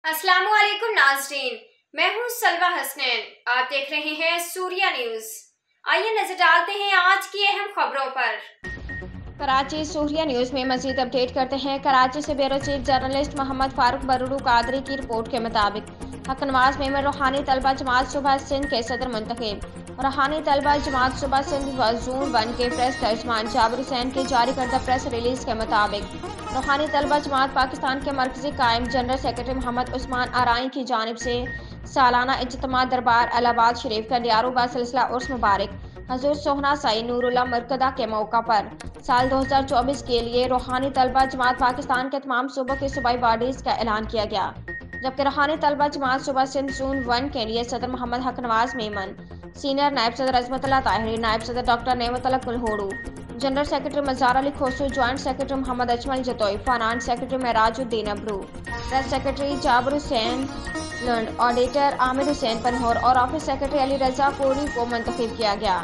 अस्सलाम वालेकुम नाज़रीन, मैं हूँ सलवा हसनैन। आप देख रहे हैं सूर्या न्यूज़। आइए नजर डालते हैं आज की अहम खबरों पर। कराची सूर्या न्यूज़ में मजीद अपडेट करते हैं। कराची से bureau chief journalist Mohammad Farooq Barudu Qadri की रिपोर्ट के मुताबिक हक नवाज मेमन रूहानी तलबा जमात सूबा सिंध के सदर मुंतखब। रूहानी तलबा जमात सूबा सिंध ज़ोन 1 के प्रेस तर्जमान जाबिर हुसैन की जारी करदा प्रेस रिलीज के मुताबिक रूहानी तलबा जमात पाकिस्तान के मरकजी कायम जनरल सेक्रेटरी मोहम्मद उस्मान आराई की जानिब से सालाना इज्तिमा दरबार इलाहाबाद शरीफ का 11वां सिलसिला उर्स मुबारक हजूर सोहना साई नूरुल्लाह मरकदा के मौका पर साल 2024 के लिए रूहानी तलबा जमात पाकिस्तान के तमाम सूबों की सूबाई बॉडीज का ऐलान किया गया, जबकि रूहानी तलबा जमात सूबा सिंध ज़ोन 1 के लिए सदर मोहम्मद हक नवाज मेमन, सीनियर नायब सदर अजमतुल्लाह ताहिरी, नायब सदर doctor Nematullah Kulhoro, general secretary Mazhar Ali Khoso, joint secretary Mohammad Ajmal Jatoi, finance secretary Mehrajuddin Abro, press secretary Jabir Hussain Lund, auditor Amir Hussain Panhwar और ऑफिस सेक्रेटरी अली रजा कोरी को मुंतखब किया गया।